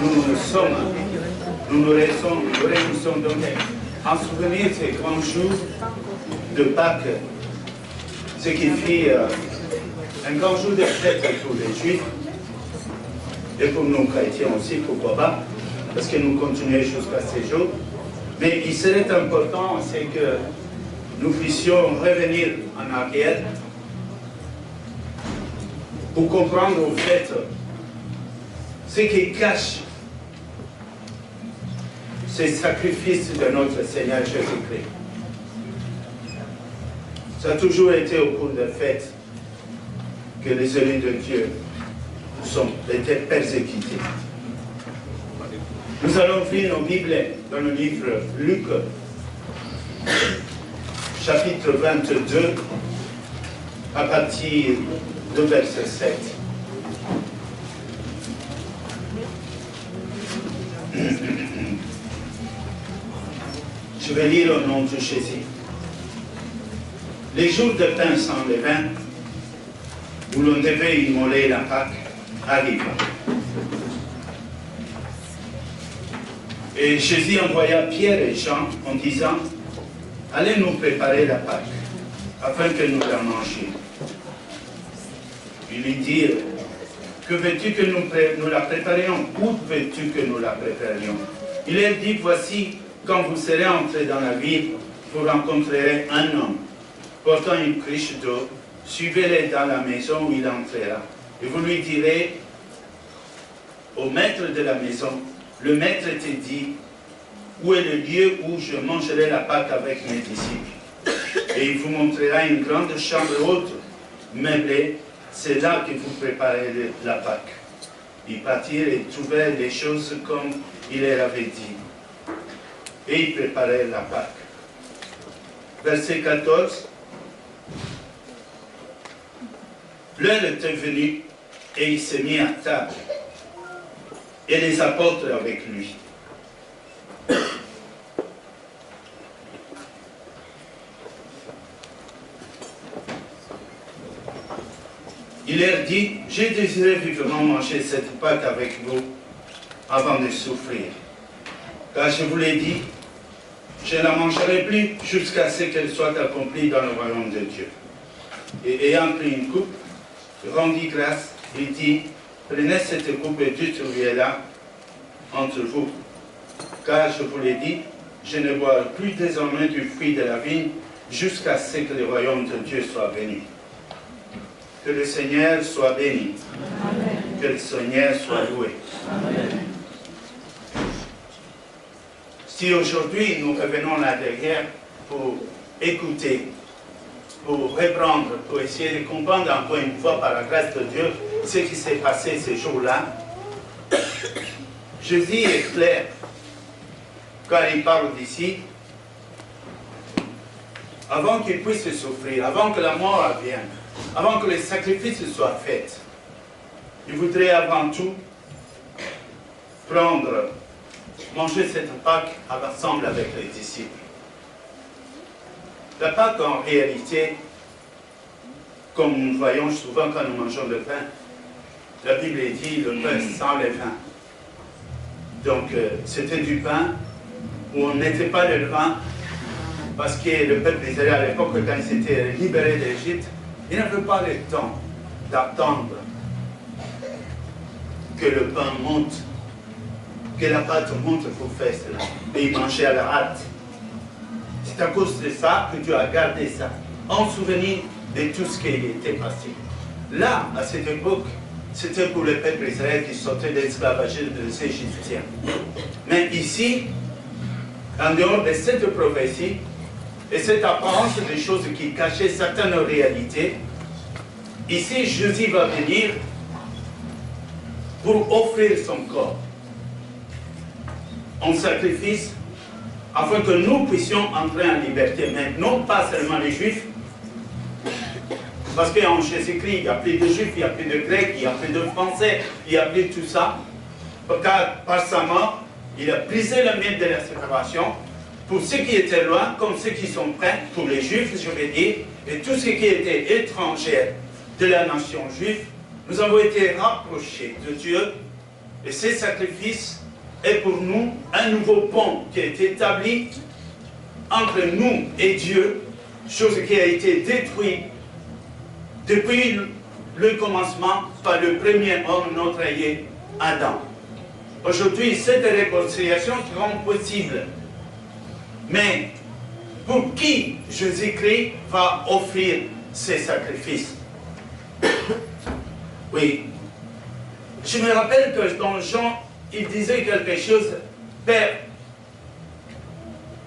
nous nous réunissons donc en souvenir de ces grands jours de Pâques, ce qui fait un grand jour de fête pour les Juifs et pour nous chrétiens aussi, pourquoi pas, parce que nous continuons jusqu'à ces jours. Mais il serait important, c'est que nous puissions revenir en arrière pour comprendre au fait ce qui cache ces sacrifices de notre Seigneur Jésus-Christ. Ça a toujours été au cours de fêtes que les élus de Dieu étaient persécutés. Nous allons ouvrir nos Bibles dans le livre Luc, chapitre 22, à partir de verset 7. Je vais lire au nom de Jésus. Les jours de pain sans levain, où l'on devait immoler la Pâque, arrivent. Et Jésus envoya Pierre et Jean en disant, allez nous préparer la Pâque, afin que nous la mangions. Ils lui dirent, que veux-tu que nous la préparions? Où veux-tu que nous la préparions? Il leur dit, voici, quand vous serez entrés dans la ville, vous rencontrerez un homme portant une cruche d'eau, suivez-le dans la maison où il entrera. Et vous lui direz au maître de la maison, le maître te dit, où est le lieu où je mangerai la Pâque avec mes disciples? Et il vous montrera une grande chambre haute, meublée, c'est là que vous préparez la Pâque. Ils partirent et trouvèrent les choses comme il leur avait dit. Et ils préparèrent la Pâque. Verset 14. L'heure était venue et il s'est mis à table. Et les apôtres avec lui. Il leur dit, j'ai désiré vivement manger cette Pâque avec vous avant de souffrir. Car je vous l'ai dit, je ne la mangerai plus jusqu'à ce qu'elle soit accomplie dans le royaume de Dieu. Et ayant pris une coupe, rendit grâce et dit, prenez cette coupe et distribuez-la entre vous. Car je vous l'ai dit, je ne boirai plus désormais du fruit de la vigne jusqu'à ce que le royaume de Dieu soit venu. Que le Seigneur soit béni. Amen. Que le Seigneur soit loué. Amen. Si aujourd'hui nous revenons là derrière pour écouter, pour reprendre, pour essayer de comprendre encore une fois par la grâce de Dieu ce qui s'est passé ces jours-là, Jésus est clair quand il parle d'ici, avant qu'il puisse souffrir, avant que la mort advienne, avant que les sacrifices soient faits, il voudrait avant tout manger cette Pâque ensemble avec les disciples. La Pâque, en réalité, comme nous voyons souvent quand nous mangeons le pain, la Bible dit le pain sans levain. Donc, c'était du pain où on n'était pas le levain, parce que le peuple d'Israël à l'époque, quand il s'était libéré d'Égypte, il n'avait pas le temps d'attendre que le pain monte, que la pâte monte pour faire cela. Et il mangeait à la hâte. C'est à cause de ça que Dieu a gardé ça, en souvenir de tout ce qui était passé. Là, à cette époque, c'était pour le peuple d'Israël qui sortait de l'esclavage des Égyptiens. Mais ici, en dehors de cette prophétie, et cette apparence des choses qui cachaient certaines réalités, ici Jésus va venir pour offrir son corps en sacrifice afin que nous puissions entrer en liberté, mais non pas seulement les Juifs, parce qu'en Jésus-Christ, il n'y a plus de Juifs, il n'y a plus de Grecs, il n'y a plus de Français, il n'y a plus de tout ça, car par sa mort, il a brisé le mur de la séparation pour ceux qui étaient loin, comme ceux qui sont près, pour les Juifs, je vais dire, et tous ceux qui étaient étrangers de la nation juive, nous avons été rapprochés de Dieu Et ce sacrifice est pour nous un nouveau pont qui est établi entre nous et Dieu, chose qui a été détruite depuis le commencement par le premier homme, notre aïeux, Adam. Aujourd'hui, cette réconciliation sera possible. Mais pour qui Jésus-Christ va offrir ces sacrifices? Oui. Je me rappelle que dans Jean, il disait quelque chose. Père,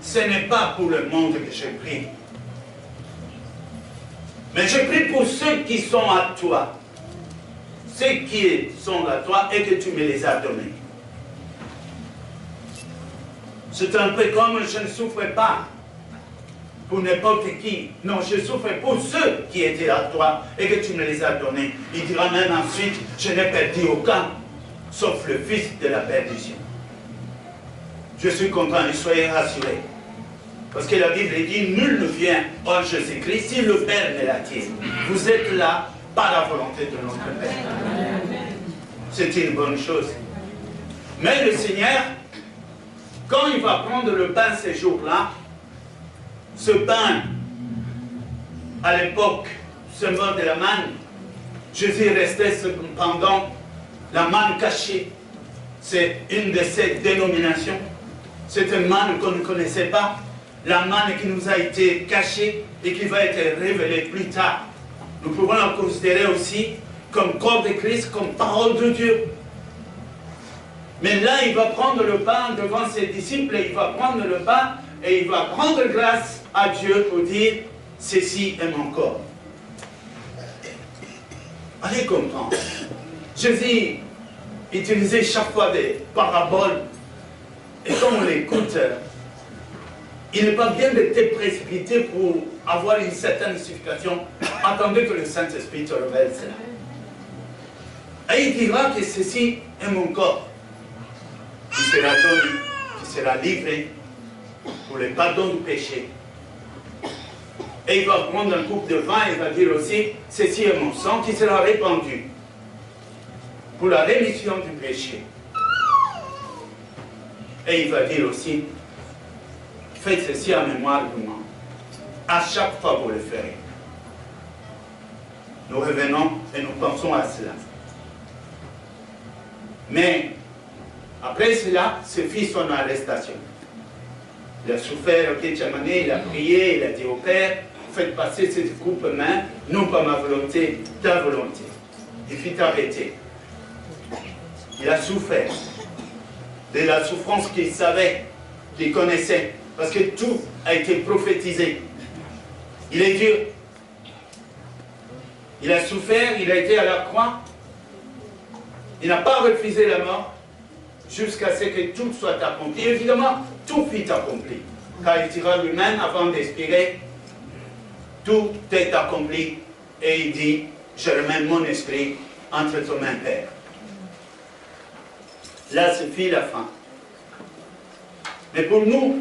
ce n'est pas pour le monde que je prie. Mais je prie pour ceux qui sont à toi. Ceux qui sont à toi et que tu me les as donnés. C'est un peu comme je ne souffre pas pour n'importe qui. Non, je souffre pour ceux qui étaient à toi et que tu me les as donnés. Il dira même ensuite, je n'ai perdu aucun, sauf le fils de la perdition. Je suis content et soyez rassurés. Parce que la Bible dit, nul ne vient en Jésus-Christ si le Père ne l'attire. Vous êtes là par la volonté de notre Père. C'est une bonne chose. Mais le Seigneur, quand il va prendre le pain ces jours-là, ce pain, à l'époque, symbole de la manne, Jésus restait cependant la manne cachée. C'est une de ces dénominations. C'est une manne qu'on ne connaissait pas. La manne qui nous a été cachée et qui va être révélée plus tard. Nous pouvons la considérer aussi comme corps de Christ, comme parole de Dieu. Mais là, il va prendre le pain devant ses disciples, et il va prendre le pain et il va rendre grâce à Dieu pour dire, ceci est mon corps. Allez comprendre. Jésus utilisait chaque fois des paraboles, et comme on l'écoute, il n'est pas bien de te précipiter pour avoir une certaine signification. Attendez que le Saint-Esprit te révèle cela. Et il dira que ceci est mon corps, qui sera donné, qui sera livré pour le pardon du péché. Et il va prendre un coupe de vin et il va dire aussi, ceci est mon sang qui sera répandu pour la rémission du péché. Et il va dire aussi, faites ceci en mémoire de moi. À chaque fois vous le ferez. Nous revenons et nous pensons à cela. Mais après cela, ce fit son arrestation. Il a souffert au Gethsemane, il a prié, il a dit au Père, faites passer cette coupe main, non pas ma volonté, ta volonté. Il fut arrêté. Il a souffert de la souffrance qu'il savait, qu'il connaissait, parce que tout a été prophétisé. Il est dur. Il a souffert, il a été à la croix. Il n'a pas refusé la mort jusqu'à ce que tout soit accompli. Évidemment, tout fut accompli. Car il dira lui-même, avant d'expirer, tout est accompli. Et il dit, je remets mon esprit entre tes mains, Père. Là, ce fut la fin. Mais pour nous,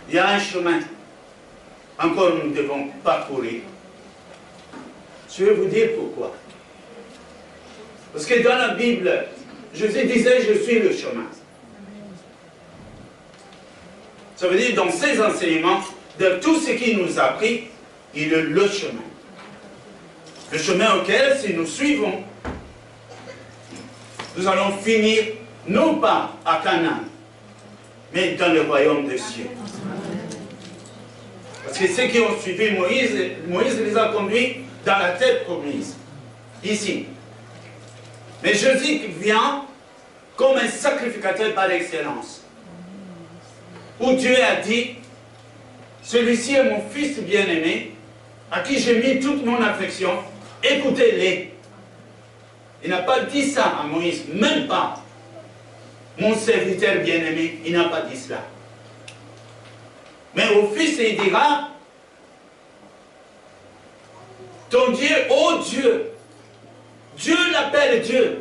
il y a un chemin. Encore, nous devons parcourir. Je vais vous dire pourquoi. Parce que dans la Bible, Jésus disait, je suis le chemin. Ça veut dire, dans ses enseignements, de tout ce qu'il nous a appris, il est le chemin. Le chemin auquel, si nous suivons, nous allons finir, non pas à Canaan, mais dans le royaume des cieux. Parce que ceux qui ont suivi Moïse, Moïse les a conduits dans la terre promise, ici. Mais Jésus vient comme un sacrificateur par excellence. Où Dieu a dit, celui-ci est mon fils bien-aimé, à qui j'ai mis toute mon affection, écoutez-les. Il n'a pas dit ça à Moïse, même pas. Mon serviteur bien-aimé, il n'a pas dit cela. Mais au fils, il dira, ton Dieu, oh Dieu, Dieu l'appelle Dieu.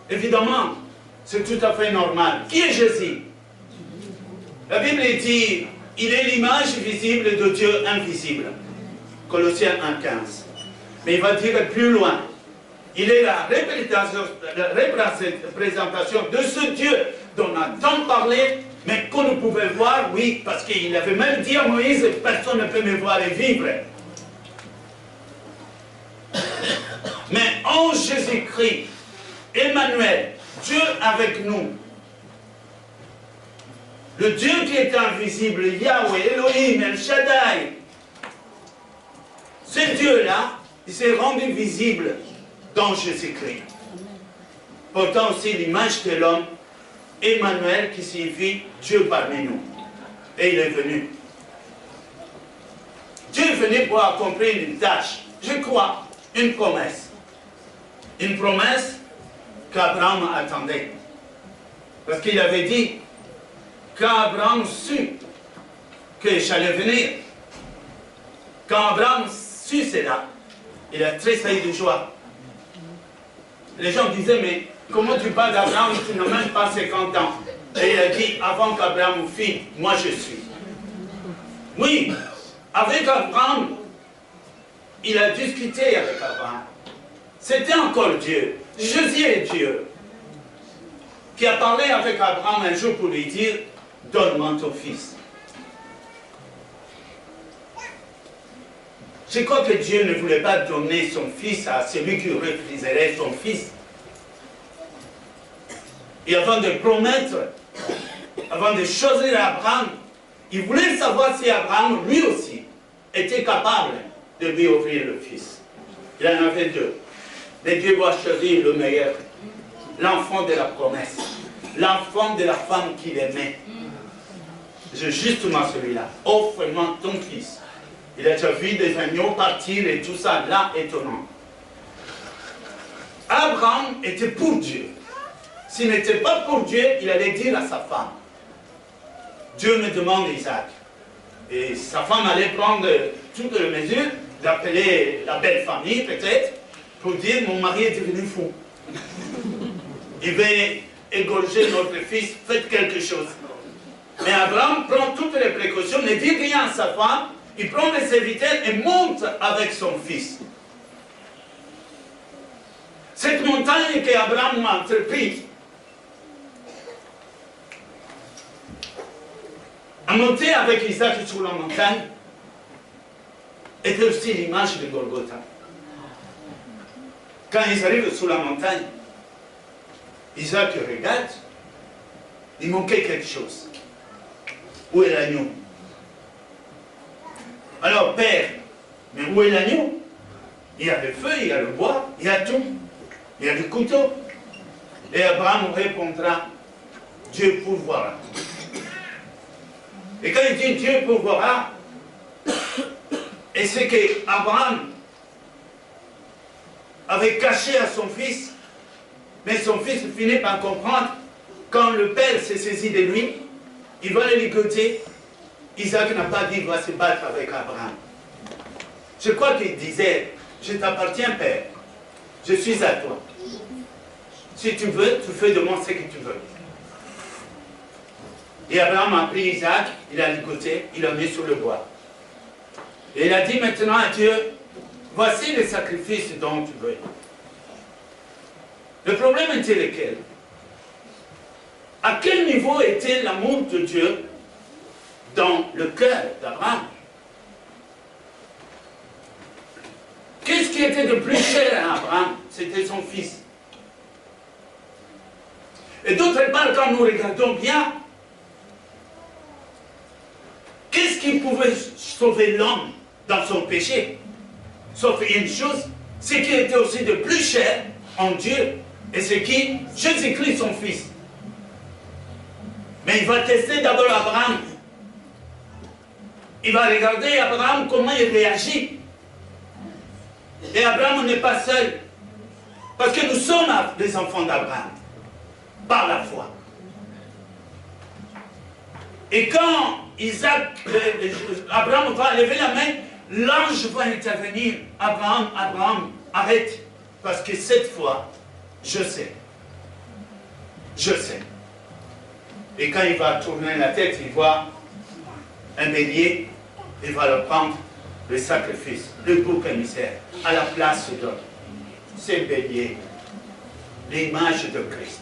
Évidemment, c'est tout à fait normal. Qui est Jésus? La Bible dit, il est l'image visible de Dieu invisible. Colossiens 1,15. Mais il va dire plus loin. Il est la représentation de ce Dieu dont on a tant parlé, mais qu'on ne pouvait voir, oui, parce qu'il avait même dit à Moïse, personne ne peut me voir et vivre. Mais en Jésus-Christ, Emmanuel, Dieu avec nous, le Dieu qui est invisible, Yahweh, Elohim, El Shaddai, ce Dieu-là, il s'est rendu visible dans Jésus-Christ. Pourtant aussi l'image de l'homme, Emmanuel, qui signifie Dieu parmi nous. Et il est venu. Dieu est venu pour accomplir une tâche, je crois, une promesse. Une promesse qu'Abraham attendait. Parce qu'il avait dit, quand Abraham sut que j'allais venir, quand Abraham sut cela, il a tressailli de joie. Les gens disaient, mais comment tu parles d'Abraham, tu n'as même pas 50 ans. Et il a dit, avant qu'Abraham fît, moi je suis. Oui, avec Abraham, il a discuté avec Abraham. C'était encore Dieu. Jésus est Dieu. Qui a parlé avec Abraham un jour pour lui dire, donne-moi ton fils. Je crois que Dieu ne voulait pas donner son fils à celui qui refuserait son fils. Et avant de promettre, avant de choisir Abraham, il voulait savoir si Abraham, lui aussi, était capable de lui offrir le fils. Il en avait deux. Mais Dieu doit choisir le meilleur, l'enfant de la promesse, l'enfant de la femme qu'il aimait. C'est justement celui-là. Offre-moi ton fils. Il a déjà vu des agneaux partir et tout ça, là, étonnant. Abraham était pour Dieu. S'il n'était pas pour Dieu, il allait dire à sa femme, Dieu me demande Isaac. Et sa femme allait prendre toutes les mesures, d'appeler la belle famille peut-être, pour dire mon mari est devenu fou. Il va égorger notre fils, faites quelque chose. Mais Abraham prend toutes les précautions, ne dit rien à sa femme, il prend les serviteurs et monte avec son fils. Cette montagne qu'Abraham a entreprise, à monter avec Isaac sur la montagne, était aussi l'image de Golgotha. Quand ils arrivent sur la montagne, Isaac regarde, il manquait quelque chose. Où est l'agneau? Alors, père, mais où est l'agneau? Il y a le feu, il y a le bois, il y a tout. Il y a le couteau. Et Abraham répondra, Dieu pourvoira. Et quand il dit Dieu pourvoira, et c'est qu'Abraham avait caché à son fils, mais son fils finit par comprendre, quand le père s'est saisi de lui, il va le ligoter. Isaac n'a pas dit, il va se battre avec Abraham. Je crois qu'il disait, je t'appartiens, père, je suis à toi. Si tu veux, tu fais de moi ce que tu veux. Et Abraham a pris Isaac, il l'a ligoté, il l'a mis sur le bois. Et il a dit maintenant à Dieu, voici le sacrifice dont tu veux. Le problème était lequel? À quel niveau était l'amour de Dieu dans le cœur d'Abraham? Qu'est-ce qui était de plus cher à Abraham? C'était son fils. Et d'autre part, quand nous regardons bien, qu'est-ce qui pouvait sauver l'homme dans son péché? Sauf une chose, ce qui était aussi de plus cher en Dieu, et c'est qui? Jésus-Christ, son fils. Mais il va tester d'abord Abraham. Il va regarder Abraham comment il réagit. Et Abraham n'est pas seul. Parce que nous sommes des enfants d'Abraham. Par la foi. Et quand Abraham va lever la main, l'ange va intervenir. Abraham, Abraham, arrête. Parce que cette fois, je sais. Je sais. Et quand il va tourner la tête, il voit un bélier, il va le prendre, le sacrifice, le bouc émissaire, à la place de l'homme. ces béliers, l'image de Christ.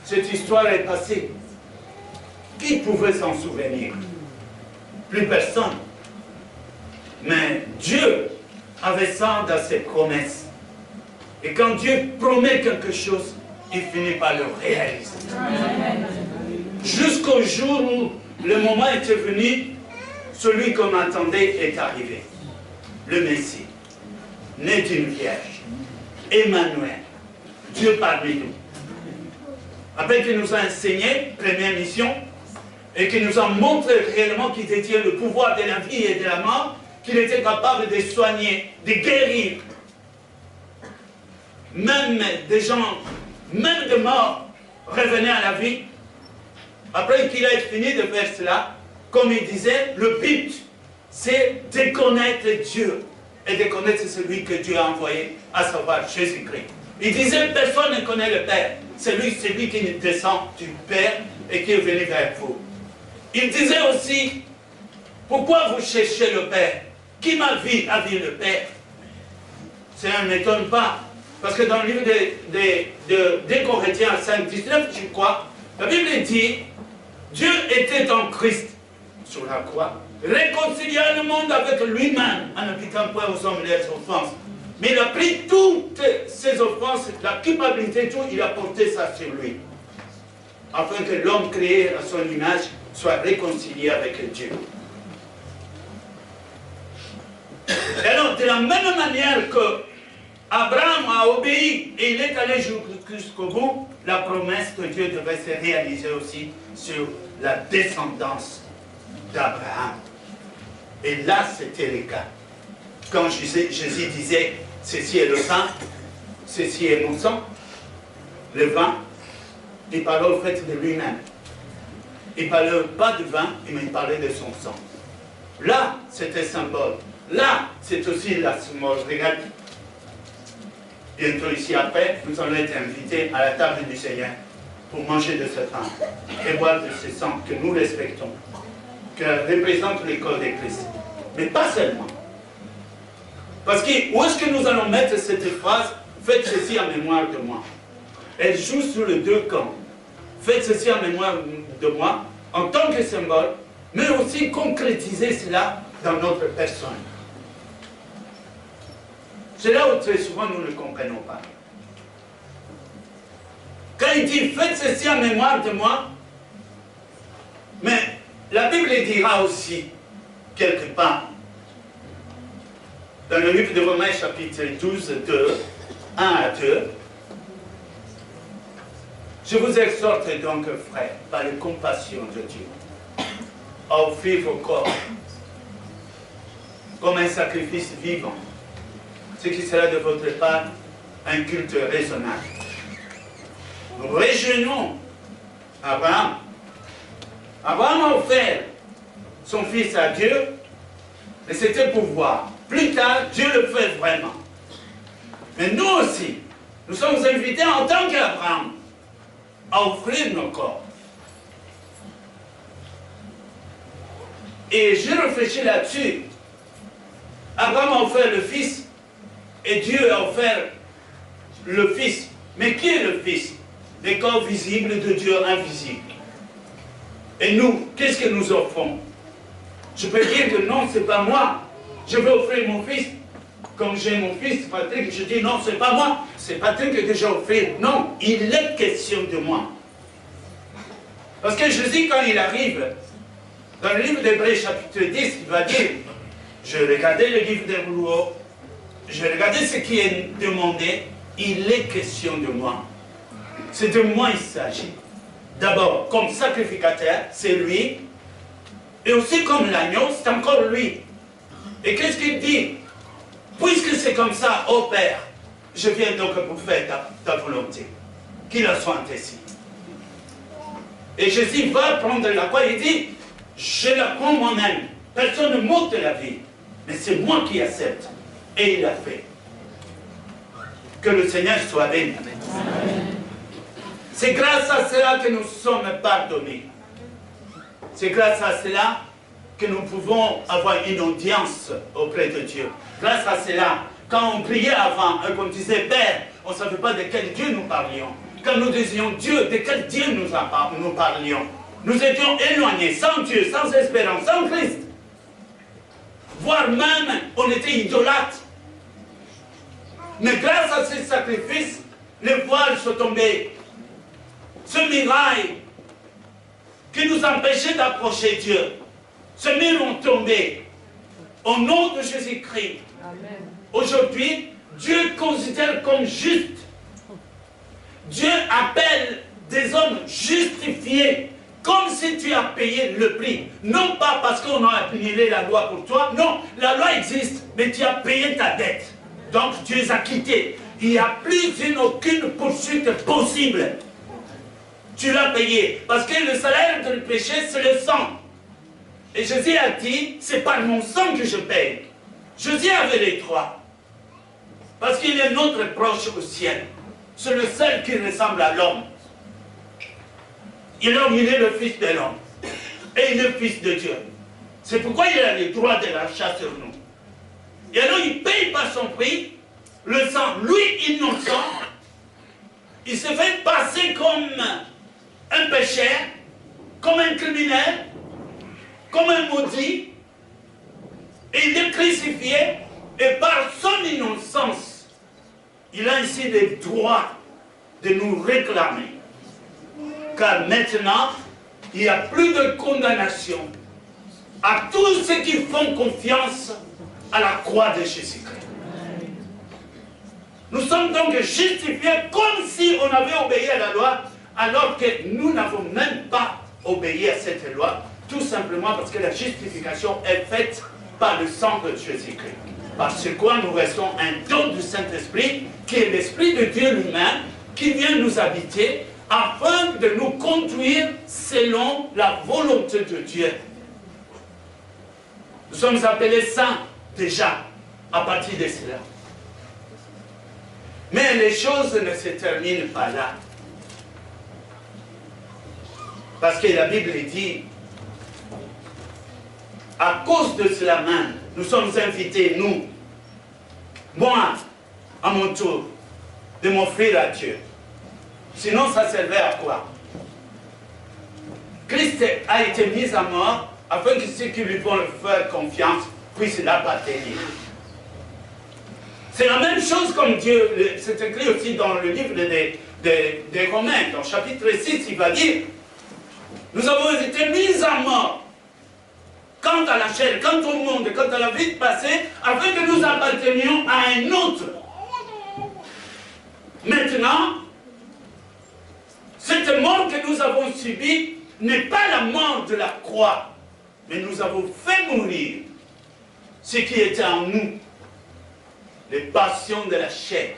Cette histoire est passée. Qui pouvait s'en souvenir? Plus personne. Mais Dieu avait ça dans ses promesses. Et quand Dieu promet quelque chose, il finit par le réaliser. Jusqu'au jour où le moment était venu, celui qu'on attendait est arrivé. Le Messie, né d'une vierge, Emmanuel, Dieu parmi nous. Après qu'il nous a enseigné, première mission, et qu'il nous a montré réellement qu'il détient le pouvoir de la vie et de la mort, qu'il était capable de soigner, de guérir, même des gens, même de morts, revenaient à la vie. Après qu'il ait fini de faire cela, comme il disait, le but, c'est de connaître Dieu et de connaître celui que Dieu a envoyé, à savoir Jésus-Christ. Il disait, personne ne connaît le Père. C'est lui qui descend du Père et qui est venu vers vous. Il disait aussi, pourquoi vous cherchez le Père? Qui m'a vu a vu le Père? Ça ne m'étonne pas. Parce que dans le livre des Corinthiens 5, 19, je crois, la Bible dit, Dieu était en Christ sur la croix, réconciliant le monde avec lui-même, en n'appliquant point aux hommes les offenses. Mais il a pris toutes ces offenses, la culpabilité, tout, il a porté ça sur lui. Afin que l'homme créé à son image soit réconcilié avec Dieu. Et alors, de la même manière que Abraham a obéi et il est allé jusqu'au bout, la promesse de Dieu devait se réaliser aussi sur la descendance d'Abraham. Et là, c'était le cas. Quand Jésus disait, ceci est le pain, ceci est mon sang, le vin, il parlait au fait de lui-même. Il ne parlait pas de vin, mais il parlait de son sang. Là, c'était symbole. Là, c'est aussi la symbole. Regardez. Bientôt ici après, nous allons être invités à la table du Seigneur pour manger de ce pain et boire de ce sang que nous respectons, que représente le corps de Christ. Mais pas seulement. Parce que où est-ce que nous allons mettre cette phrase « Faites ceci en mémoire de moi ». Elle joue sur les deux camps. Faites ceci en mémoire de moi, en tant que symbole, mais aussi concrétiser cela dans notre personne. C'est là où très souvent nous ne comprenons pas. Quand il dit « Faites ceci en mémoire de moi », mais la Bible dira aussi, quelque part, dans le livre de Romains chapitre 12, 2, 1 à 2, je vous exhorte donc, frères, par la compassion de Dieu, à offrir vos corps comme un sacrifice vivant, ce qui sera de votre part un culte raisonnable. Nous rejoignons Abraham. Abraham a offert son fils à Dieu, mais c'était pour voir. Plus tard, Dieu le fait vraiment. Mais nous aussi, nous sommes invités en tant qu'Abraham à offrir nos corps. Et j'ai réfléchi là-dessus. Abraham a offert le Fils, et Dieu a offert le Fils. Mais qui est le Fils? Les corps visibles de Dieu invisible. Et nous, qu'est-ce que nous offrons? Je peux dire que non, c'est pas moi. Je veux offrir mon fils. Comme j'ai mon fils, Patrick, je dis non, c'est pas moi. C'est Patrick que j'ai offert. Non, il est question de moi. Parce que Jésus, quand il arrive, dans le livre d'Hébreux chapitre 10, il va dire, je regardais le livre des Rouleaux, je regardais ce qui est demandé, il est question de moi. C'est de moi il s'agit. D'abord, comme sacrificateur, c'est lui. Et aussi comme l'agneau, c'est encore lui. Et qu'est-ce qu'il dit? Puisque c'est comme ça, ô Père, je viens donc pour faire ta volonté. Qu'il en soit ainsi. Et Jésus va prendre la croix et dit, je la prends moi-même. Personne ne m'ôte la vie. Mais c'est moi qui accepte. Et il a fait. Que le Seigneur soit béni. C'est grâce à cela que nous sommes pardonnés. C'est grâce à cela que nous pouvons avoir une audience auprès de Dieu. Grâce à cela, Quand on priait avant, qu'on disait Père, on ne savait pas de quel Dieu nous parlions. Quand nous disions Dieu, de quel Dieu nous parlions. Nous étions éloignés, sans Dieu, sans espérance, sans Christ. Voire même, on était idolâtres. Mais grâce à ce sacrifice, les voiles sont tombés. Ce mirail qui nous empêchait d'approcher Dieu, ce mur ont tombé. Au nom de Jésus-Christ. Aujourd'hui, Dieu considère comme juste. Dieu appelle des hommes justifiés, comme si tu as payé le prix. Non pas parce qu'on a annulé la loi pour toi, non, la loi existe, mais tu as payé ta dette. Donc tu es acquitté. Il n'y a plus aucune poursuite possible. Tu l'as payé. Parce que le salaire du péché, c'est le sang. Et Jésus a dit, c'est par mon sang que je paye. Jésus avait les trois. Parce qu'il est notre proche au ciel. C'est le seul qui ressemble à l'homme. Il est le fils de l'homme. Et il est le fils de Dieu. C'est pourquoi il a les droits de l'achat sur nous. Et alors il paye par son prix le sang. Lui, innocent, il se fait passer comme un pécheur, comme un criminel, comme un maudit. Et il est crucifié. Et par son innocence, il a ainsi le droit de nous réclamer. Car maintenant, il n'y a plus de condamnation à tous ceux qui font confiance à la croix de Jésus-Christ. Nous sommes donc justifiés comme si on avait obéi à la loi, alors que nous n'avons même pas obéi à cette loi, tout simplement parce que la justification est faite par le sang de Jésus-Christ. Par ce quoi nous restons un don du Saint-Esprit, qui est l'Esprit de Dieu lui-même, qui vient nous habiter, afin de nous conduire selon la volonté de Dieu. Nous sommes appelés saints déjà, à partir de cela. Mais les choses ne se terminent pas là. Parce que la Bible dit, à cause de cela même, nous sommes invités, nous, moi, à mon tour, de m'offrir à Dieu. Sinon, ça servait à quoi? Christ a été mis à mort afin que ceux qui lui vont faire confiance puissent l'appartenir. C'est la même chose comme Dieu, c'est écrit aussi dans le livre des Romains, dans le chapitre 6, il va dire, nous avons été mis à mort quant à la chair, quant au monde, quant à la vie passée, afin que nous appartenions à un autre. Maintenant, cette mort que nous avons subie n'est pas la mort de la croix, mais nous avons fait mourir ce qui était en nous, les passions de la chair,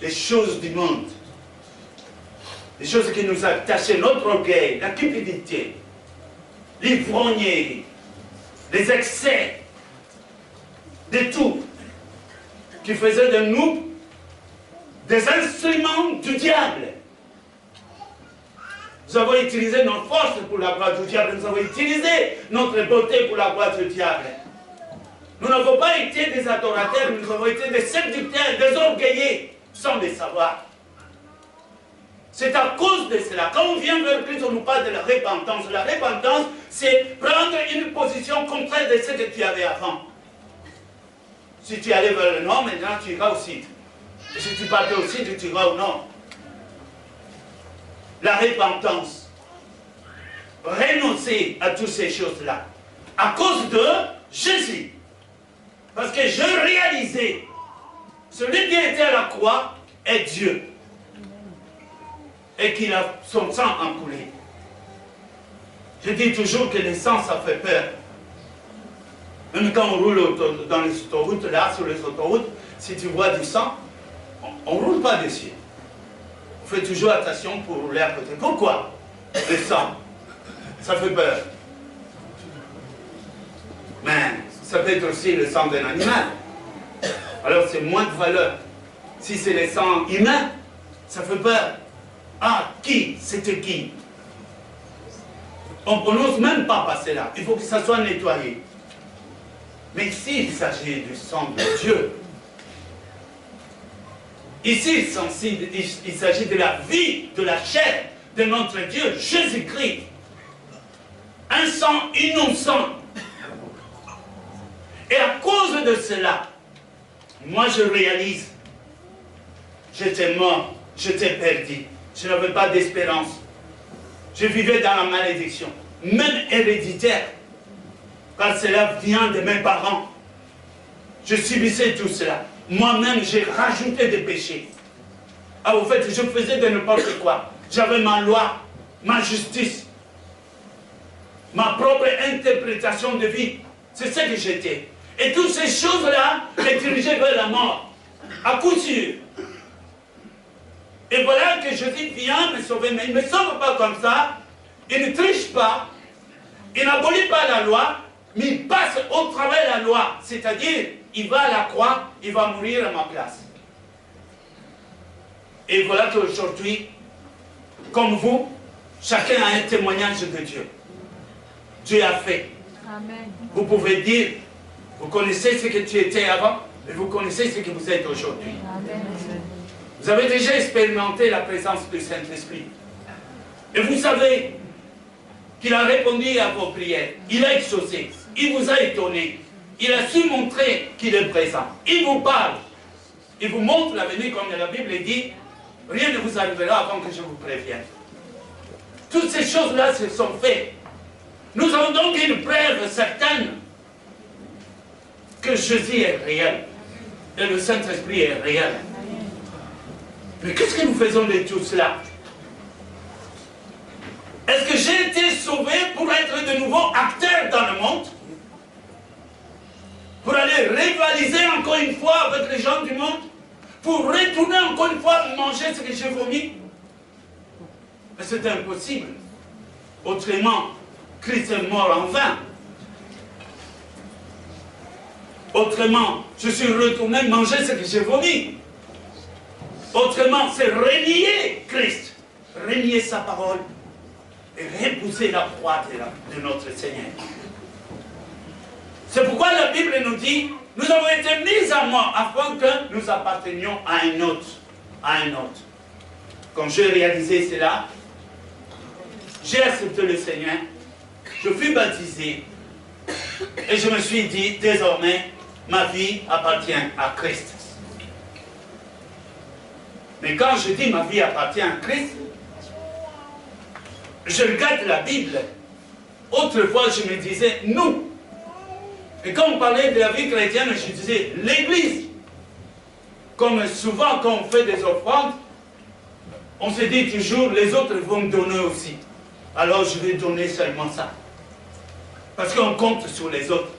les choses du monde, les choses qui nous attachaient, notre orgueil, la cupidité, l'ivrognerie, les excès, de tout, qui faisaient de nous des instruments du diable. Nous avons utilisé nos forces pour la gloire du diable. Nous avons utilisé notre beauté pour la gloire du diable. Nous n'avons pas été des adorateurs, nous avons été des séducteurs, des orgueillés, sans le savoir. C'est à cause de cela. Quand on vient vers Christ, on nous parle de la repentance. La repentance, c'est prendre une position contraire de ce que tu avais avant. Si tu allais vers le nord, maintenant tu iras au sud. Et si tu partais au sud, tu iras au nord. La repentance. Renoncer à toutes ces choses-là. À cause de Jésus. Parce que je réalisais, celui qui était à la croix est Dieu. Et qu'il a son sang en coulé. Je dis toujours que le sang, ça fait peur. Même quand on roule dans les autoroutes, là, sur les autoroutes, si tu vois du sang, on ne roule pas dessus. On fait toujours attention pour rouler à côté. Pourquoi? Le sang, ça fait peur. Mais ça peut être aussi le sang d'un animal. Alors c'est moins de valeur. Si c'est le sang humain, ça fait peur. Ah, qui? C'était qui? On n'ose même pas passer là. Il faut que ça soit nettoyé. Mais s'il s'agit du sang de Dieu, Ici, il s'agit de la vie, de la chair de notre Dieu, Jésus-Christ. Un sang innocent. Et à cause de cela, moi je réalise, j'étais mort, j'étais perdu, je n'avais pas d'espérance. Je vivais dans la malédiction, même héréditaire, car cela vient de mes parents. Je subissais tout cela. Moi-même, j'ai rajouté des péchés. Ah, au fait, je faisais de n'importe quoi. J'avais ma loi, ma justice, ma propre interprétation de vie. C'est ce que j'étais. Et toutes ces choses-là me dirigeaient vers la mort, à coup sûr. Et voilà que je dis, viens me sauver, mais il ne me sauve pas comme ça. Il ne triche pas, il n'abolit pas la loi, mais il passe au travers de la loi. C'est-à-dire, il va à la croix, il va mourir à ma place. Et voilà qu'aujourd'hui, comme vous, chacun a un témoignage de Dieu. Dieu a fait. Amen. Vous pouvez dire, vous connaissez ce que tu étais avant, et vous connaissez ce que vous êtes aujourd'hui. Vous avez déjà expérimenté la présence du Saint-Esprit. Et vous savez qu'il a répondu à vos prières. Il a exaucé. Il vous a étonné. Il a su montrer qu'il est présent. Il vous parle. Il vous montre l'avenir, comme la Bible dit. Rien ne vous arrivera avant que je vous prévienne. Toutes ces choses-là se sont faites. Nous avons donc une preuve certaine que Jésus est réel. Et le Saint-Esprit est réel. Mais qu'est-ce que nous faisons de tout cela? Est-ce que j'ai été sauvé pour être de nouveau acteur dans le monde? Pour aller rivaliser encore une fois avec les gens du monde? Pour retourner encore une fois manger ce que j'ai vomi? Mais c'est impossible. Autrement, Christ est mort en vain. Autrement, je suis retourné manger ce que j'ai vomi. Autrement, c'est renier Christ, renier sa parole et repousser la croix de notre Seigneur. C'est pourquoi la Bible nous dit, nous avons été mis à mort afin que nous appartenions à un autre. À un autre. Quand j'ai réalisé cela, j'ai accepté le Seigneur, je fus baptisé et je me suis dit, désormais, ma vie appartient à Christ. Mais quand je dis ma vie appartient à Christ, je regarde la Bible. Autrefois, je me disais nous. Et quand on parlait de la vie chrétienne, je disais l'Église. Comme souvent, quand on fait des offrandes, on se dit toujours les autres vont me donner aussi. Alors je vais donner seulement ça. Parce qu'on compte sur les autres.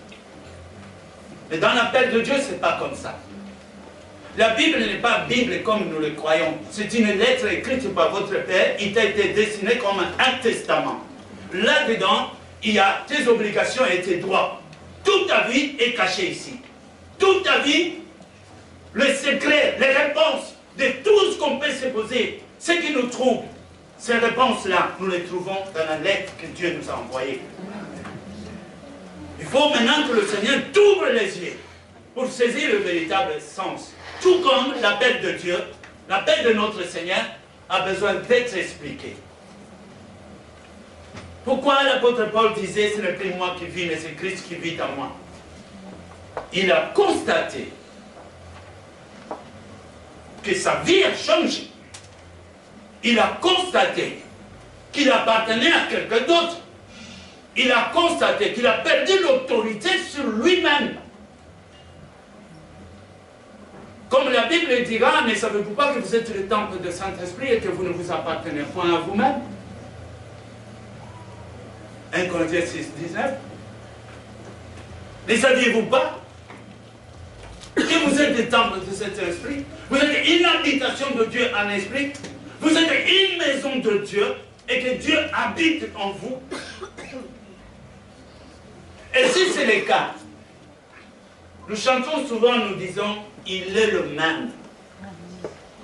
Mais dans l'appel de Dieu, ce n'est pas comme ça. La Bible n'est pas Bible comme nous le croyons. C'est une lettre écrite par votre Père. Il t'a été destiné comme un testament. Là-dedans, il y a tes obligations et tes droits. Toute ta vie est cachée ici. Toute ta vie, le secret, les réponses de tout ce qu'on peut se poser, ce qui nous trouble, ces réponses-là, nous les trouvons dans la lettre que Dieu nous a envoyée. Il faut maintenant que le Seigneur t'ouvre les yeux pour saisir le véritable sens. Tout comme l'appel de Dieu, l'appel de notre Seigneur a besoin d'être expliqué. Pourquoi l'apôtre Paul disait « Ce n'est plus moi qui vis, mais c'est Christ qui vit en moi ». Il a constaté que sa vie a changé. Il a constaté qu'il appartenait à quelqu'un d'autre. Il a constaté qu'il a perdu l'autorité sur lui-même. Comme la Bible dira, ne savez-vous pas que vous êtes le temple du Saint-Esprit et que vous ne vous appartenez point à vous-même? 1 Corinthiens 6, 19. Ne saviez-vous pas que vous êtes le temple de cet esprit? Vous êtes une habitation de Dieu en esprit. Vous êtes une maison de Dieu et que Dieu habite en vous. Et si c'est le cas, nous chantons souvent, nous disons, il est le même.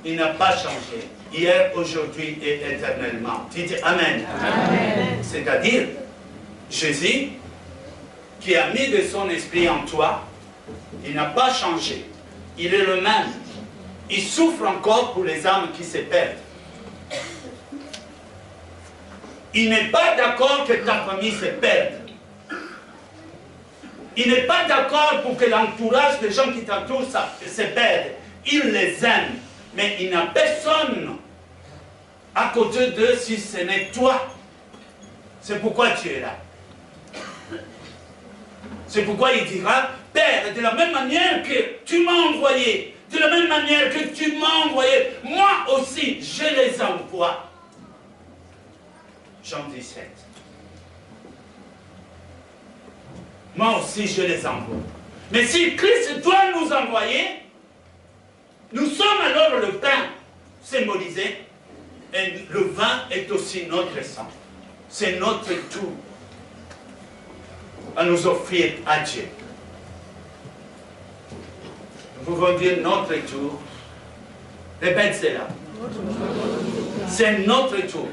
Il n'a pas changé. Hier, aujourd'hui et éternellement. Dites Amen. Amen. C'est-à-dire, Jésus, qui a mis de son esprit en toi, il n'a pas changé. Il est le même. il souffre encore pour les âmes qui se perdent. Il n'est pas d'accord que ta famille se perde. Il n'est pas d'accord pour que l'entourage des gens qui t'entourent se perde. Il les aime. Mais il n'a personne à côté d'eux si ce n'est toi. C'est pourquoi tu es là. C'est pourquoi il dira, Père, de la même manière que tu m'as envoyé, de la même manière que tu m'as envoyé, moi aussi, je les envoie. Jean 17. Moi aussi, je les envoie. Mais si Christ doit nous envoyer, nous sommes alors le pain symbolisé, et le vin est aussi notre sang. C'est notre tour à nous offrir à Dieu. Nous pouvons dire notre tour. Répète cela. C'est notre tour.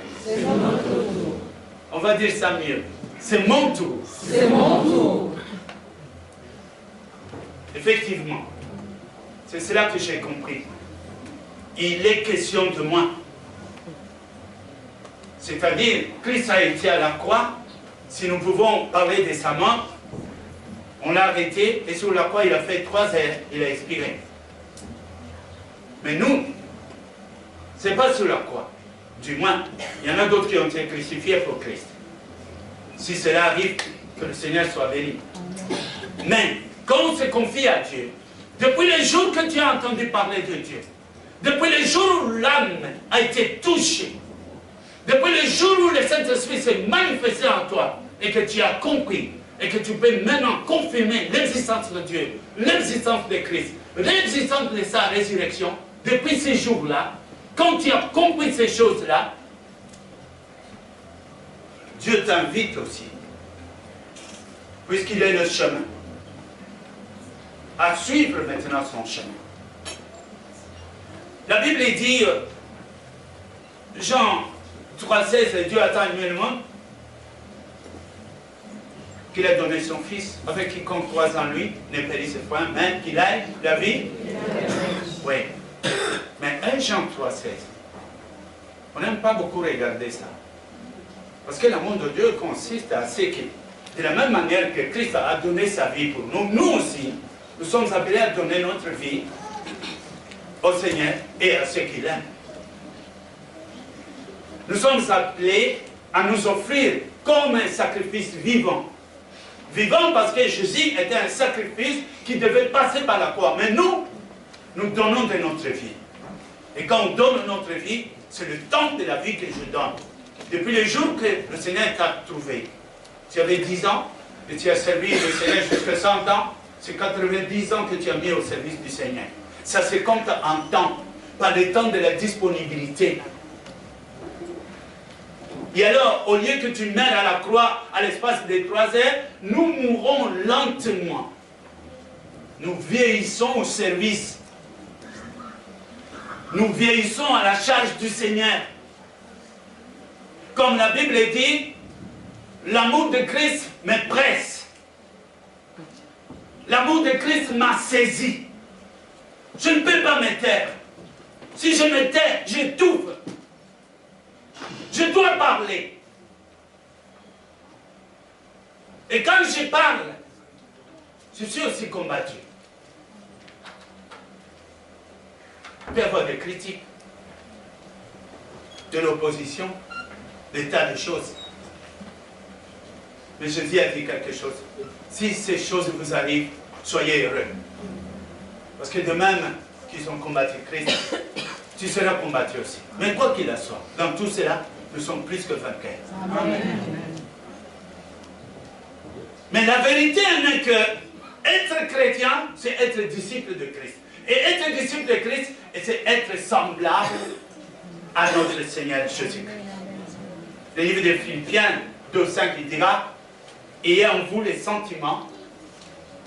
On va dire ça mieux. C'est mon tour. C'est mon tour. Effectivement, c'est cela que j'ai compris. Il est question de moi. C'est-à-dire, Christ a été à la croix. Si nous pouvons parler de sa mort, on l'a arrêté et sur la croix, il a fait 3 heures, il a expiré. Mais nous, ce n'est pas sur la croix. Du moins, il y en a d'autres qui ont été crucifiés pour Christ. Si cela arrive, que le Seigneur soit béni. Mais, quand on se confie à Dieu, depuis les jours que tu as entendu parler de Dieu, depuis les jours où l'âme a été touchée, depuis le jour où le Saint-Esprit s'est manifesté en toi et que tu as compris et que tu peux maintenant confirmer l'existence de Dieu, l'existence de Christ, l'existence de sa résurrection, depuis ces jours-là, quand tu as compris ces choses-là, Dieu t'invite aussi, puisqu'il est le chemin, à suivre maintenant son chemin. La Bible dit, Jean 3,16, Dieu a tant aimé le monde qu'il a donné son Fils, avec quiconque croit en lui ne périsse point, mais qu'il ait la vie. Oui. Mais 1 Jean 3,16, on n'aime pas beaucoup regarder ça. Parce que l'amour de Dieu consiste à ce que, de la même manière que Christ a donné sa vie pour nous, nous aussi, nous sommes appelés à donner notre vie au Seigneur et à ceux qu'il aime. Nous sommes appelés à nous offrir comme un sacrifice vivant. Vivant parce que Jésus était un sacrifice qui devait passer par la croix. Mais nous, nous donnons de notre vie. Et quand on donne notre vie, c'est le temps de la vie que je donne. Depuis le jour que le Seigneur t'a trouvé, tu avais 10 ans et tu as servi le Seigneur jusqu'à 100 ans, c'est 90 ans que tu as mis au service du Seigneur. Ça se compte en temps, par le temps de la disponibilité. Et alors, au lieu que tu meurs à la croix à l'espace de 3 heures, nous mourrons lentement. Nous vieillissons au service. Nous vieillissons à la charge du Seigneur. Comme la Bible dit, l'amour de Christ me presse. L'amour de Christ m'a saisi. Je ne peux pas me taire. Si je me tais, j'étouffe. Je dois parler. Et quand je parle, je suis aussi combattu. Il peut y avoir des critiques, de l'opposition, des tas de choses. Mais Jésus a dit quelque chose. Si ces choses vous arrivent, soyez heureux. Parce que de même qu'ils ont combattu Christ, tu seras combattu aussi. Mais quoi qu'il en soit, dans tout cela, nous sommes plus que vainqueurs. Amen. Mais la vérité est que être chrétien, c'est être disciple de Christ. Et être disciple de Christ, c'est être semblable à notre Seigneur Jésus-Christ. Le livre de Philippiens 2,5, il dira, ayez en vous les sentiments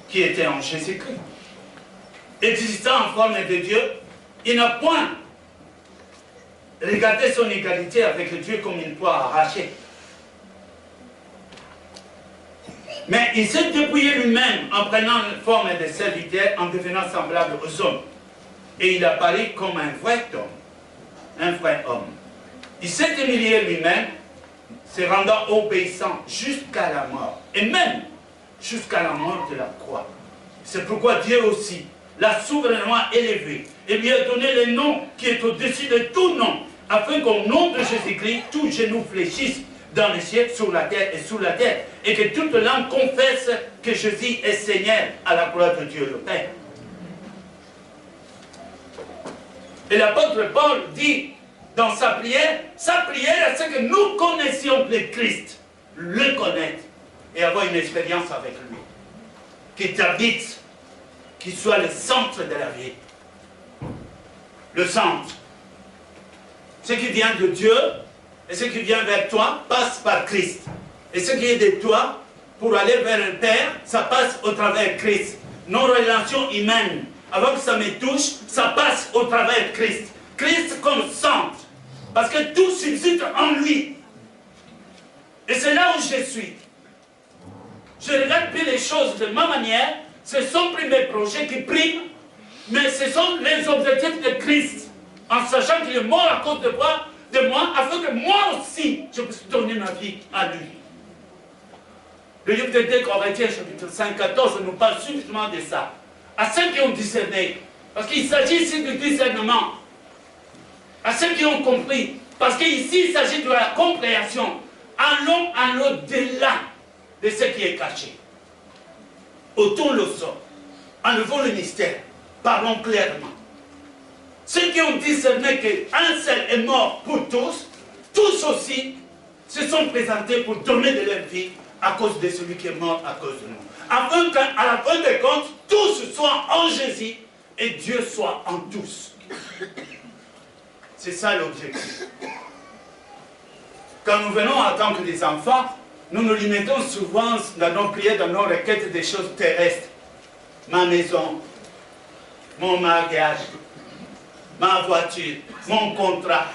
qui étaient en Jésus-Christ. Existant en forme de Dieu, il n'a point regardé son égalité avec Dieu comme une proie arrachée. Mais il s'est dépouillé lui-même en prenant une forme de serviteur, en devenant semblable aux hommes. Et il apparaît comme un vrai homme. Un vrai homme. Il s'est humilié lui-même, se rendant obéissant jusqu'à la mort. Et même jusqu'à la mort de la croix. C'est pourquoi Dieu aussi l'a souverainement élevé et lui a donné le nom qui est au-dessus de tout nom, afin qu'au nom de Jésus-Christ, tout genou fléchisse dans les cieux, sur la terre et sous la terre, et que toute langue confesse que Jésus est Seigneur à la gloire de Dieu le Père. Et l'apôtre Paul dit dans sa prière, c'est que nous connaissions le Christ, le connaître et avoir une expérience avec lui, qui t'habite, qui soit le centre de la vie. Le centre. Ce qui vient de Dieu et ce qui vient vers toi passe par Christ. Et ce qui est de toi, pour aller vers le Père, ça passe au travers de Christ. Nos relations humaines, avant que ça me touche, ça passe au travers de Christ. Christ comme centre. Parce que tout subsiste en lui. Et c'est là où je suis. Je regarde plus les choses de ma manière. Ce sont plus mes projets qui priment, mais ce sont les objectifs de Christ. En sachant qu'il est mort à cause de moi, afin que moi aussi, je puisse donner ma vie à lui. Le livre de 2 Corinthiens, chapitre 5, 14, nous parle suffisamment de ça. À ceux qui ont discerné, parce qu'il s'agit ici du discernement. À ceux qui ont compris, parce qu'ici il s'agit de la compréhension. Allons à l'au-delà de ce qui est caché. Ôtons le sort, enlevons le mystère, parlons clairement. Ceux qui ont discerné qu'un seul est mort pour tous, tous aussi se sont présentés pour donner de leur vie à cause de celui qui est mort à cause de nous. Afin qu'à la fin des comptes, tous soient en Jésus et Dieu soit en tous. C'est ça l'objectif. Quand nous venons en tant que des enfants, nous nous limitons souvent dans nos prières, dans nos requêtes des choses terrestres. Ma maison, mon mariage, ma voiture, mon contrat.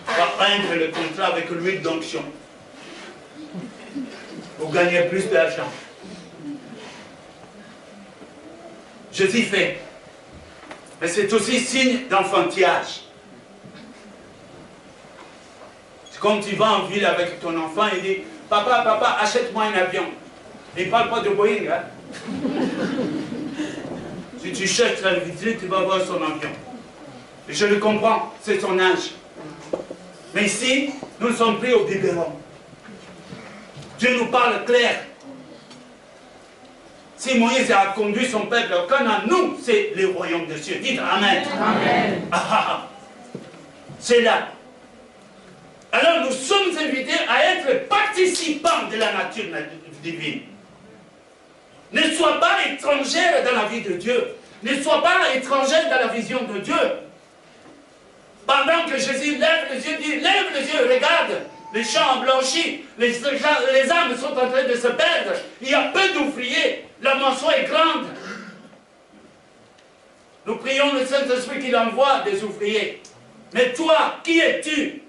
On va peindre le contrat avec l'huile d'onction pour gagner plus d'argent. Jésus fait. Mais c'est aussi signe d'enfantillage. Comme tu vas en ville avec ton enfant, il dit, papa, papa, achète-moi un avion. Il ne parle pas de Boeing, hein? Si tu cherches la vitrine, tu vas voir son avion. Et je le comprends, c'est son âge. Mais ici, nous sommes pris au biberon. Dieu nous parle clair. Si Moïse a conduit son peuple au Canaan, nous, c'est le royaume de Dieu. Dites Amen. Amen. C'est là. Alors nous sommes invités à être participants de la nature divine. Ne sois pas étrangère dans la vie de Dieu. Ne sois pas étrangère dans la vision de Dieu. Pendant que Jésus lève les yeux, dit, lève les yeux, regarde, les champs ont blanchi, les âmes sont en train de se perdre, il y a peu d'ouvriers, la moisson est grande. Nous prions le Saint-Esprit qu'il envoie des ouvriers. Mais toi, qui es-tu?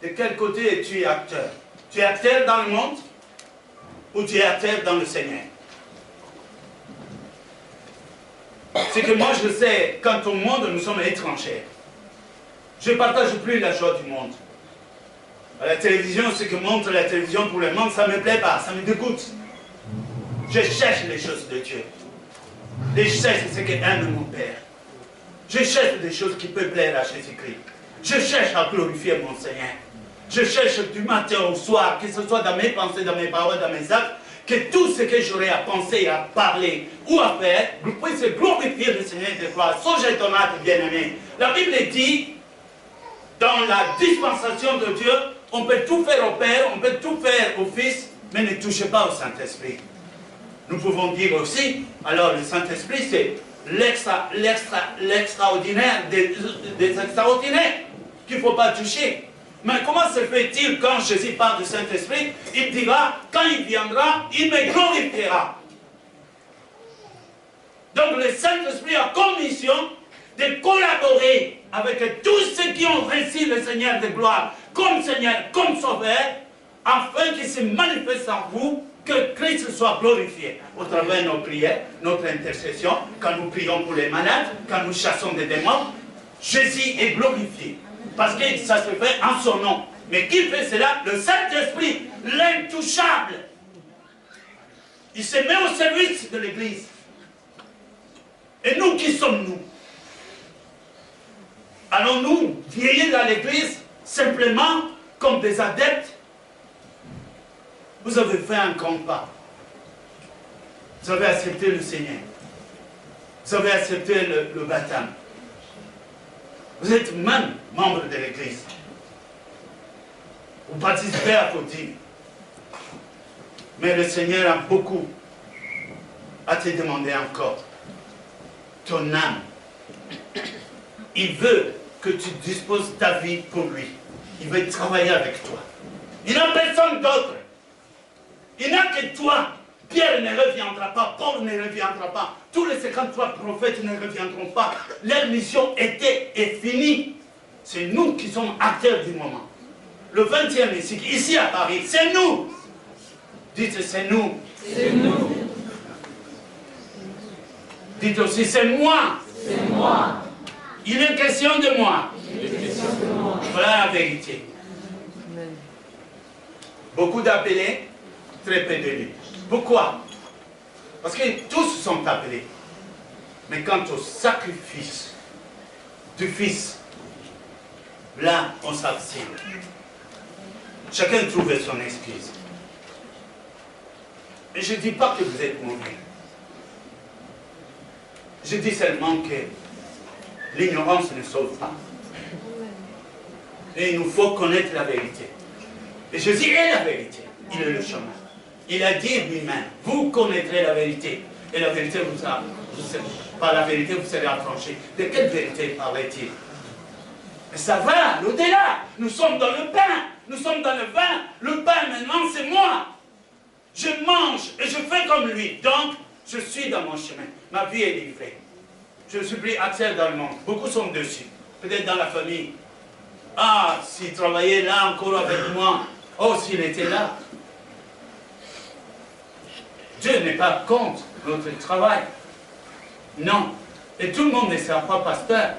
De quel côté es-tu acteur? Tu es acteur dans le monde ou tu es acteur dans le Seigneur? C'est que moi je sais, quand au monde nous sommes étrangers. Je ne partage plus la joie du monde. À la télévision, ce que montre la télévision pour le monde, ça ne me plaît pas, ça me dégoûte. Je cherche les choses de Dieu. Je cherche ce qu'aime mon Père. Je cherche des choses qui peuvent plaire à Jésus-Christ. Je cherche à glorifier mon Seigneur. Je cherche du matin au soir, que ce soit dans mes pensées, dans mes paroles, dans mes actes, que tout ce que j'aurai à penser, à parler ou à faire, puisse glorifier le Seigneur de gloire. Songez ton âme, bien-aimé. La Bible dit, dans la dispensation de Dieu, on peut tout faire au Père, on peut tout faire au Fils, mais ne touchez pas au Saint-Esprit. Nous pouvons dire aussi, alors le Saint-Esprit, c'est l'extraordinaire des extraordinaires qu'il ne faut pas toucher. Mais comment se fait-il quand Jésus parle du Saint-Esprit? Il dira, quand il viendra, il me glorifiera. Donc le Saint-Esprit a commission de collaborer avec tous ceux qui ont reçu le Seigneur de gloire comme Seigneur, comme Sauveur, afin qu'il se manifeste en vous Que Christ soit glorifié au travers de nos prières, notre intercession, quand nous prions pour les malades, quand nous chassons des démons. Jésus est glorifié. Parce que ça se fait en son nom. Mais qui fait cela? Le Saint-Esprit, l'intouchable. Il se met au service de l'Église. Et nous, qui sommes-nous? Allons-nous vieillir dans l'Église simplement comme des adeptes? Vous avez fait un grand pas. Vous avez accepté le Seigneur. Vous avez accepté le baptême. Vous êtes même membre de l'Église. Vous participez à vos dîmes. Mais le Seigneur a beaucoup à te demander encore. Ton âme. Il veut que tu disposes ta vie pour lui. Il veut travailler avec toi. Il n'a personne d'autre. Il n'a que toi. Pierre ne reviendra pas, Paul ne reviendra pas. Tous les 53 prophètes ne reviendront pas. Leur mission est finie. C'est nous qui sommes acteurs du moment. Le 20e siècle, ici à Paris, c'est nous. Dites, c'est nous. C'est nous. Dites aussi, c'est moi. C'est moi. Il est question de moi. Il est question de moi. Voilà la vérité. Beaucoup d'appelés, très peu d'élus. Pourquoi? Parce que tous sont appelés. Mais quant au sacrifice du Fils, là, on s'abstient. Chacun trouve son excuse. Mais je ne dis pas que vous êtes mauvais. Je dis seulement que l'ignorance ne sauve pas. Et il nous faut connaître la vérité. Et Jésus est la vérité. Il est le chemin. Il a dit lui-même, vous connaîtrez la vérité. Et la vérité par la vérité vous serez affranchis. De quelle vérité parlait-il? Mais ça va, l'au-delà. Nous sommes dans le pain. Nous sommes dans le vin. Le pain maintenant c'est moi. Je mange et je fais comme lui. Donc, je suis dans mon chemin. Ma vie est livrée. Je ne suis plus acteur dans le monde. Beaucoup sont dessus. Peut-être dans la famille. Ah, s'il travaillait là encore avec moi. Oh, s'il était là. Dieu n'est pas contre notre travail. Non. Et tout le monde ne sera pas pasteur.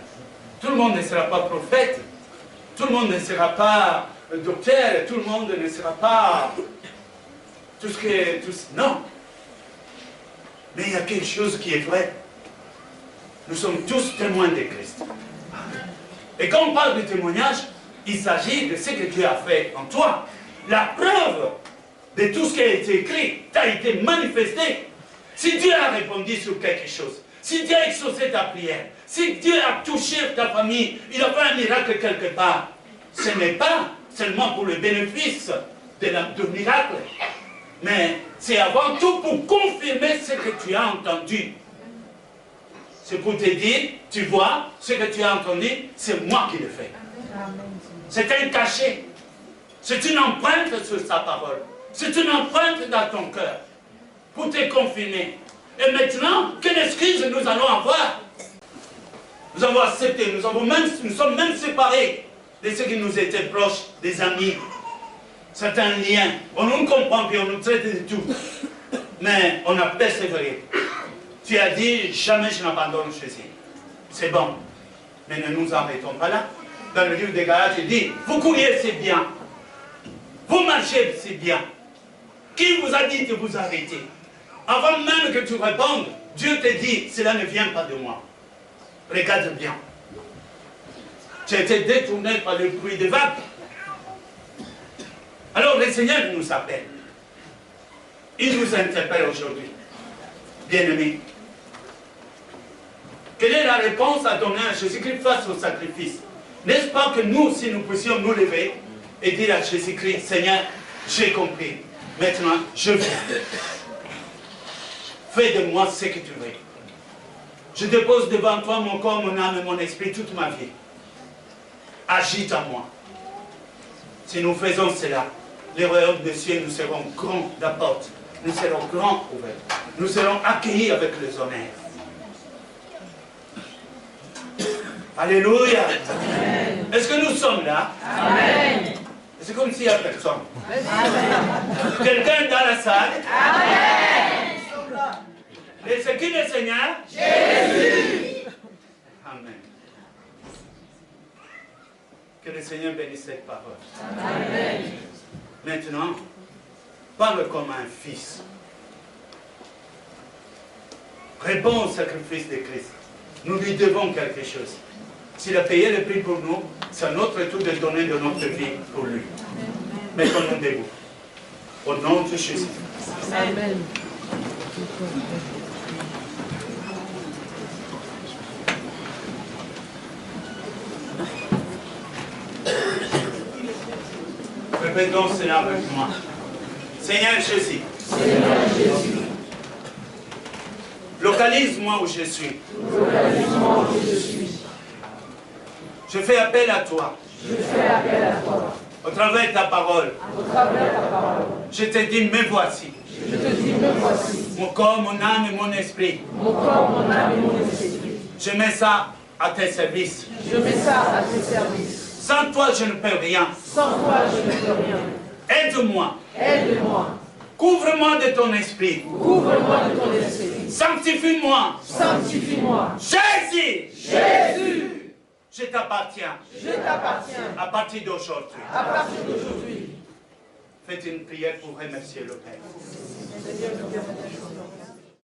Tout le monde ne sera pas prophète. Tout le monde ne sera pas docteur. Tout le monde ne sera pas tout ce que... non. Mais il y a quelque chose qui est vrai. Nous sommes tous témoins de Christ. Et quand on parle de témoignage, il s'agit de ce que Dieu a fait en toi. La preuve de tout ce qui a été écrit t'a été manifesté. Si Dieu a répondu sur quelque chose, si Dieu a exaucé ta prière, si Dieu a touché ta famille, il a fait un miracle quelque part, ce n'est pas seulement pour le bénéfice du miracle, mais c'est avant tout pour confirmer ce que tu as entendu. C'est pour te dire, tu vois, ce que tu as entendu, c'est moi qui le fais. C'est un cachet. C'est une empreinte sur sa parole. C'est une empreinte dans ton cœur pour te confirmer. Et maintenant, quelle excuse nous allons avoir? Nous avons accepté, nous sommes même séparés de ceux qui nous étaient proches, des amis. C'est un lien. On nous comprend puis on nous traite de tout. Mais on a persévéré. Tu as dit, jamais je n'abandonne Jésus. C'est bon. Mais ne nous arrêtons pas là. Dans le livre des Galates, il dit, vous couriez, c'est bien. Vous marchez, c'est bien. Qui vous a dit de vous arrêter? Avant même que tu répondes, Dieu te dit, cela ne vient pas de moi. Regarde bien. Tu as été détourné par le bruit des vagues. Alors le Seigneur nous appelle. Il nous interpelle aujourd'hui. Bien-aimés, quelle est la réponse à donner à Jésus-Christ face au sacrifice? N'est-ce pas que nous, si nous puissions nous lever et dire à Jésus-Christ, Seigneur, j'ai compris, maintenant je viens. Fais de moi ce que tu veux. Je dépose devant toi mon corps, mon âme et mon esprit toute ma vie. Agite en moi. Si nous faisons cela, les royaumes des cieux nous seront grands d'apports. Nous serons grands ouverts. Nous serons accueillis avec les honneurs. Alléluia. Est-ce que nous sommes là? Amen. C'est comme s'il n'y a personne. Quelqu'un dans la salle. Amen. Et c'est qui le Seigneur? Jésus. Amen. Que le Seigneur bénisse cette parole. Amen. Maintenant, parle comme un fils. Réponds au sacrifice de Christ. Nous lui devons quelque chose. S'il a payé le prix pour nous, c'est à notre tour de donner de notre vie pour lui. Mettons-nous debout. Au nom de Jésus. Amen. Répétons cela avec moi. Seigneur Jésus. Seigneur Jésus. Localise-moi où je suis. Localise-moi où je suis. Je fais appel à toi. Je fais appel à toi. Au travers de ta parole. Au travers de ta parole. Je te dis, me voici. Je te dis, me voici. Mon corps, mon âme et mon esprit. Mon corps, mon âme et mon esprit. Je mets ça à tes services. Je mets ça à tes services. Sans toi, je ne peux rien. Sans toi, je ne peux rien. Aide-moi. Aide-moi. Couvre-moi de ton esprit. Couvre-moi de ton esprit. Sanctifie-moi. Sanctifie-moi. Jésus. Jésus. Je t'appartiens. Je t'appartiens. À partir d'aujourd'hui. À partir d'aujourd'hui. Faites une prière pour remercier le Père. Seigneur,